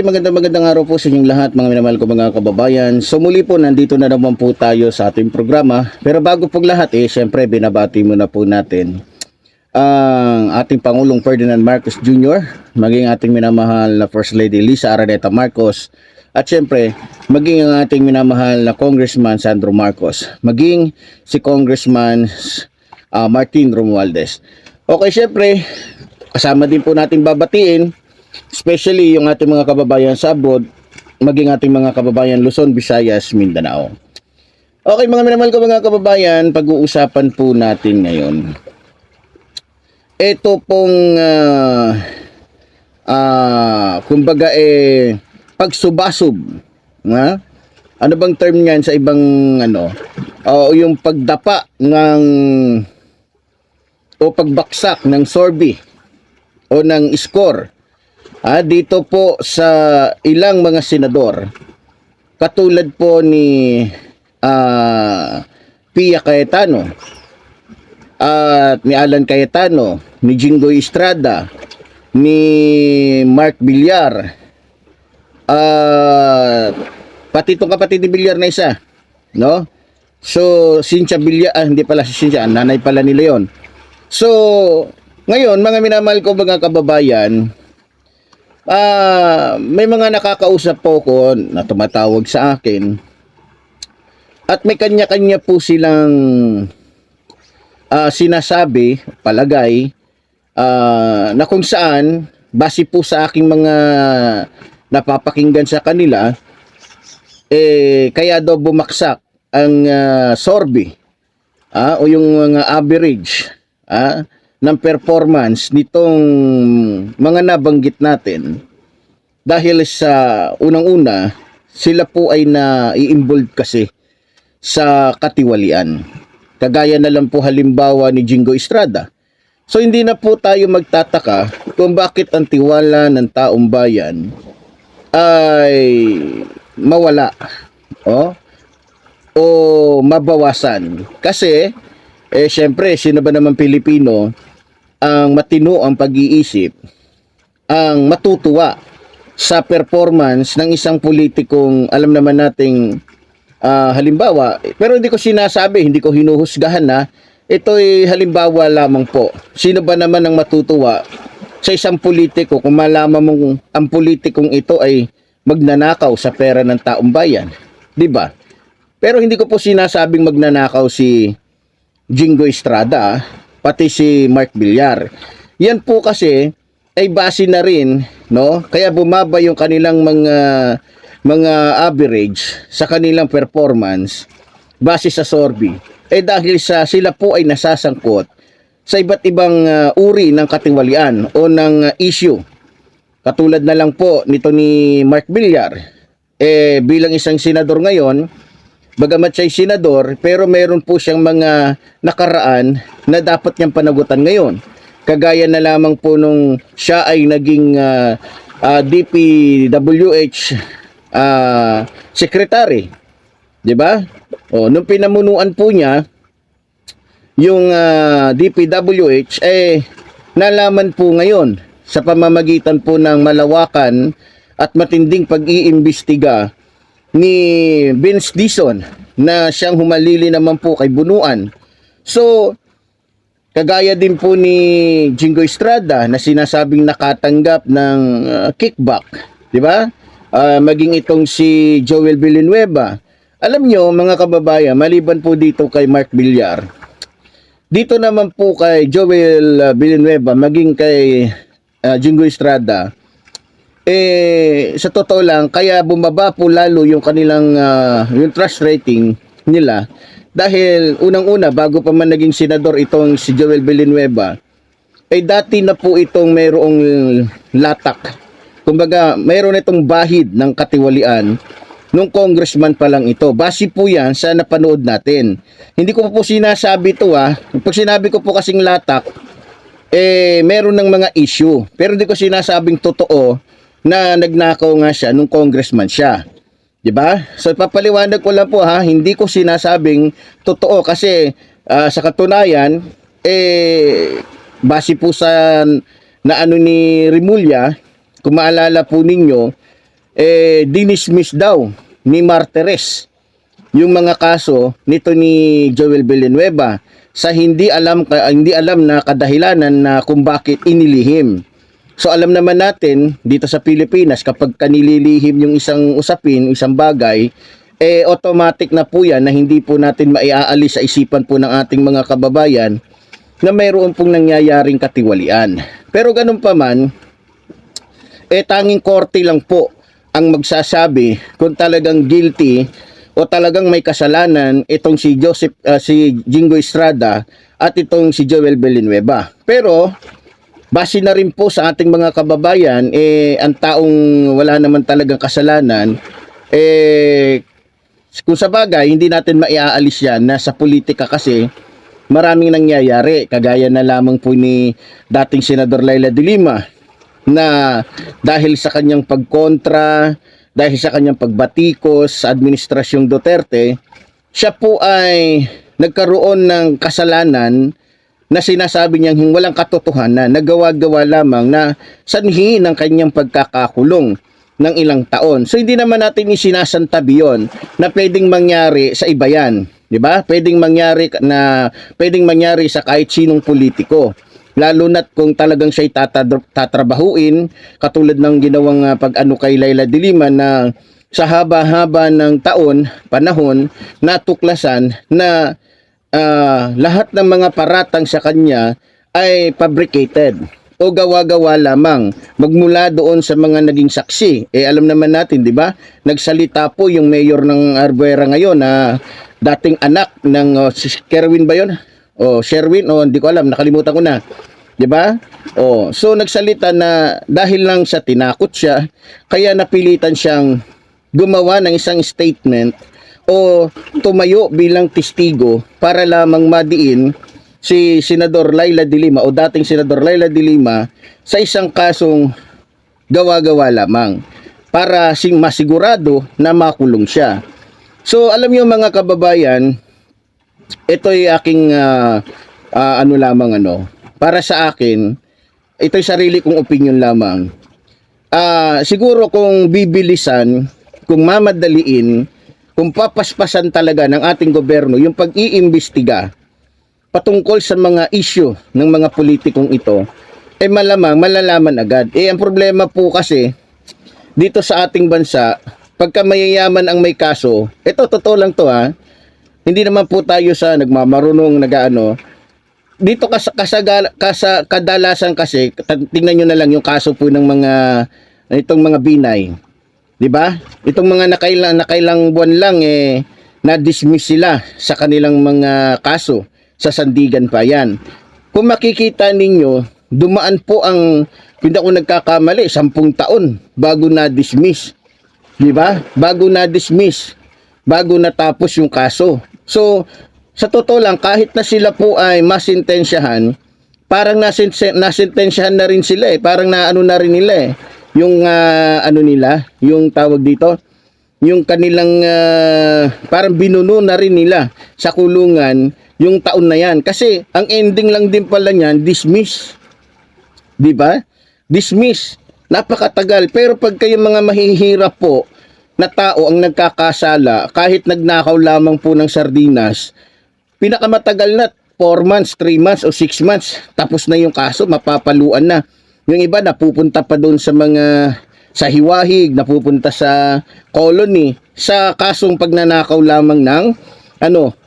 Okay, magandang araw po sa inyong lahat mga minamahal ko mga kababayan. So muli po, nandito na naman po tayo sa ating programa. Pero bago po lahat syempre binabati muna po natin ang ating Pangulong Ferdinand Marcos Jr., maging ating minamahal na First Lady Lisa Araneta Marcos, at syempre maging ang ating minamahal na Congressman Sandro Marcos, maging si Congressman Martin Romualdez. Okay, syempre kasama din po natin babatiin especially yung ating mga kababayan sa abroad, maging ating mga kababayan Luzon, Visayas, Mindanao. Okay mga minamahal ko mga kababayan, pag-uusapan po natin ngayon ito pong kumbaga pagsubasub, ha? Ano bang term niyan sa ibang yung pagdapa ng o pagbaksak ng sorbi o ng score dito po sa ilang mga senador, katulad po ni Pia Cayetano at ni Alan Cayetano, ni Jinggoy Estrada, ni Mark Villar, pati itong kapatid ni Villar na isa, no? So Cynthia Villar, hindi pala si Cynthia, nanay pala nila yon. So ngayon mga minamahal ko mga kababayan, may mga nakakausap po ko na tumatawag sa akin at may kanya-kanya po silang sinasabi, palagay, na kung saan base po sa aking mga napapakinggan sa kanila, kaya daw bumaksak ang sorbi o yung mga average ng performance nitong mga nabanggit natin, dahil sa unang-una sila po ay na-i-involve kasi sa katiwalian, kagaya na lang po halimbawa ni Jinggoy Estrada. So hindi na po tayo magtataka kung bakit ang tiwala ng taong bayan ay mawala o mabawasan, kasi syempre sino ba naman Pilipino ang matino ang pag-iisip, ang matutuwa sa performance ng isang politikong alam naman nating halimbawa, pero hindi ko sinasabi, hindi ko hinuhusgahan na ito'y halimbawa lamang po. Sino ba naman ang matutuwa sa isang politiko kung malaman mong ang politikong ito ay magnanakaw sa pera ng taong bayan, di ba? Pero hindi ko po sinasabing magnanakaw si Jinggoy Estrada, pati si Mark Villar. Yan po kasi ay base na rin, no? Kaya bumaba yung kanilang mga average sa kanilang performance base sa sorbi. Dahil sila po ay nasasangkot sa iba't ibang uri ng katiwalian o ng issue. Katulad na lang po nito ni Mark Villar. Bilang isang senador ngayon, bagamat siya'y senador, pero meron po siyang mga nakaraan na dapat niyang panagutan ngayon. Kagaya na lamang po nung siya ay naging DPWH secretary, di ba? Nung pinamunuan po niya yung DPWH, nalaman po ngayon sa pamamagitan po ng malawakan at matinding pag-iimbestiga ni Vince Dizon na siyang humalili naman po kay Bunuan. So kagaya din po ni Jinggoy Estrada na sinasabing nakatanggap ng kickback, di ba? Maging itong si Joel Villanueva. Alam nyo mga kababayan, maliban po dito kay Mark Villar, dito naman po kay Joel Villanueva, maging kay Jinggoy Estrada, sa totoo lang, kaya bumaba po lalo yung kanilang yung trust rating nila, dahil unang-una, bago pa man naging senador itong si Joel Villanueva, dati na po itong mayroong latak. Kumbaga, mayroon itong bahid ng katiwalian nung congressman pa lang ito. Base po yan sa napanood natin. Hindi ko po sinasabi ito Pag sinabi ko po kasing latak, meron ng mga issue. Pero hindi ko sinasabing totoo na nagnakaw nga siya nung congressman siya. Diba? So papaliwanag ko lang po hindi ko sinasabing totoo kasi sa katunayan base po sa na ano ni Rimulya, kung maalala po ninyo, dinismiss daw ni Martires yung mga kaso nito ni Joel Villanueva sa hindi alam na kadahilanan na kung bakit inilihim. So alam naman natin dito sa Pilipinas, kapag kanililihim yung isang usapin, isang bagay, automatic na po yan na hindi po natin maiaalis sa isipan po ng ating mga kababayan na mayroon pong nangyayaring katiwalian. Pero ganun pa man, tanging korte lang po ang magsasabi kung talagang guilty o talagang may kasalanan itong si Jingo Estrada at itong si Joel Villanueva. Pero base na rin po sa ating mga kababayan, ang taong wala naman talagang kasalanan, kung sa bagay, hindi natin maiaalis yan na sa politika kasi maraming nangyayari. Kagaya na lamang po ni dating Senador Leila de Lima na dahil sa kanyang pagkontra, dahil sa kanyang pagbatikos sa Administrasyong Duterte, siya po ay nagkaroon ng kasalanan na sinasabi niyang walang katotohanan, nagawa-gawa lamang na sanhi ng kanyang pagkakakulong ng ilang taon. So hindi naman natin isinasantabi yun na pwedeng mangyari sa iba yan, di ba? Pwedeng mangyari sa kahit sinong politiko. Lalo na't kung talagang siya'y tatrabahuin, katulad ng ginawang pag-ano kay Leila de Lima na sa haba-haba ng panahon, natuklasan na lahat ng mga paratang sa kanya ay fabricated o gawa-gawa lamang magmula doon sa mga naging saksi. Alam naman natin, di ba? Nagsalita po yung mayor ng Arbuera ngayon na dating anak ng si Kerwin ba yun? O Sherwin, o hindi ko alam, nakalimutan ko na. Di ba? So nagsalita na dahil lang sa tinakot siya, kaya napilitan siyang gumawa ng isang statement o tumayo bilang testigo para lamang madiin si Senador Leila de Lima o dating Senador Leila de Lima sa isang kasong gawa-gawa lamang para masigurado na makulong siya. So alam niyo mga kababayan, ito'y aking para sa akin, ito'y sarili kong opinion lamang. Siguro kung bibilisan, kung mamadaliin, kung papaspasan talaga ng ating gobyerno yung pag-iimbestiga patungkol sa mga issue ng mga politikong ito, malamang malalaman agad. Ang problema po kasi dito sa ating bansa, pagka mayayaman ang may kaso, ito totoo lang to hindi naman po tayo sa nagmamarunong dito kadalasan kasi tingnan nyo na lang yung kaso po ng itong mga Binay. 'Di ba? Itong mga nakailang buwan lang na-dismiss sila sa kanilang mga kaso sa Sandigan pa yan. Kung makikita ninyo, dumaan po hindi ako nagkakamali, 10 taon bago na-dismiss. 'Di ba? Bago na-dismiss, bago natapos yung kaso. So, sa totoo lang, kahit na sila po ay masintensyahan, parang nasintensyahan na rin sila parang naano na rin nila yung yung tawag dito, yung kanilang parang binuno na rin nila sa kulungan yung taon na yan. Kasi ang ending lang din pala niyan, dismiss. 'Di ba? Dismiss. Napakatagal. Pero pag kayo mga mahihirap po na tao ang nagkakasala, kahit nagnakaw lamang po ng sardinas, pinakamatagal na 4 months, 3 months o 6 months, tapos na yung kaso, mapapaluan na. Yung iba napupunta pa doon sa hiwahig, napupunta sa colony, sa kasong pagnanakaw lamang ng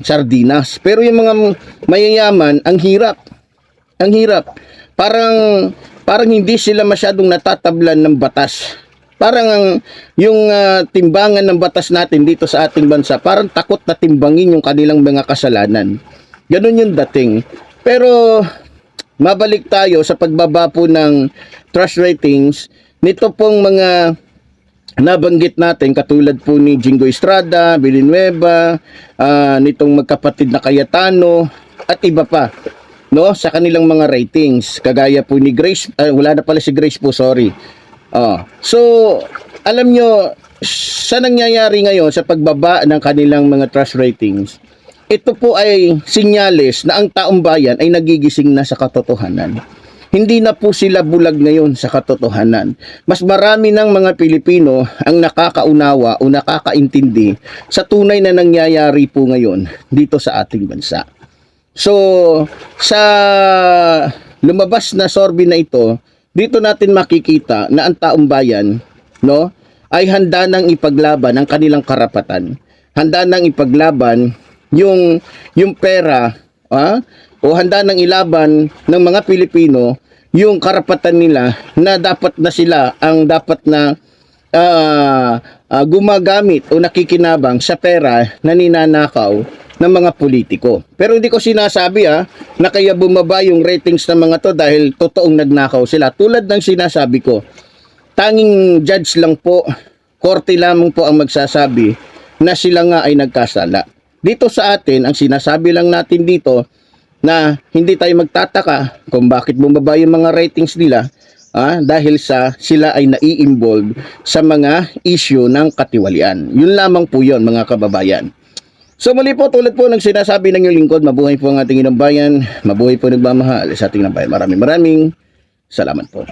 sardinas. Pero yung mga mayayaman, ang hirap. Ang hirap. Parang hindi sila masyadong natatablan ng batas. Parang yung timbangan ng batas natin dito sa ating bansa, parang takot na timbangin yung kanilang mga kasalanan. Ganun yung dating. Pero mabalik tayo sa pagbaba po ng trust ratings nito pong mga nabanggit natin, katulad po ni Jingo Estrada, Villanueva, nitong magkapatid na Cayetano at iba pa, no, sa kanilang mga ratings, kagaya po ni Grace, wala na pala si Grace po, sorry. So alam nyo sa nangyayari ngayon sa pagbaba ng kanilang mga trust ratings, ito po ay sinyales na ang taong bayan ay nagigising na sa katotohanan. hindi na po sila bulag ngayon sa katotohanan. Mas marami ng mga Pilipino ang nakakaunawa o nakakaintindi sa tunay na nangyayari po ngayon dito sa ating bansa. So, sa lumabas na sorbe na ito, dito natin makikita na ang taong bayan, no, ay handa nang ipaglaban ang kanilang karapatan. Handa nang ipaglaban yung pera, o handa nang ilaban ng mga Pilipino yung karapatan nila na dapat na sila ang dapat na gumagamit o nakikinabang sa pera na ninanakaw ng mga politiko. Pero hindi ko sinasabi na kaya bumaba yung ratings ng mga to dahil totoong nagnakaw sila. Tulad ng sinasabi ko, tanging judge lang po, korte lamang po ang magsasabi na sila nga ay nagkasala. Dito sa atin, ang sinasabi lang natin dito na hindi tayo magtataka kung bakit bumaba yung mga ratings nila dahil sa sila ay nai-involve sa mga issue ng katiwalian. Yun lamang po yun, mga kababayan. So muli po, tulad po ng sinasabi ng inyong lingkod, mabuhay po ang ating inang bayan, mabuhay po nagmamahal sa ating inang bayan. Maraming salamat po.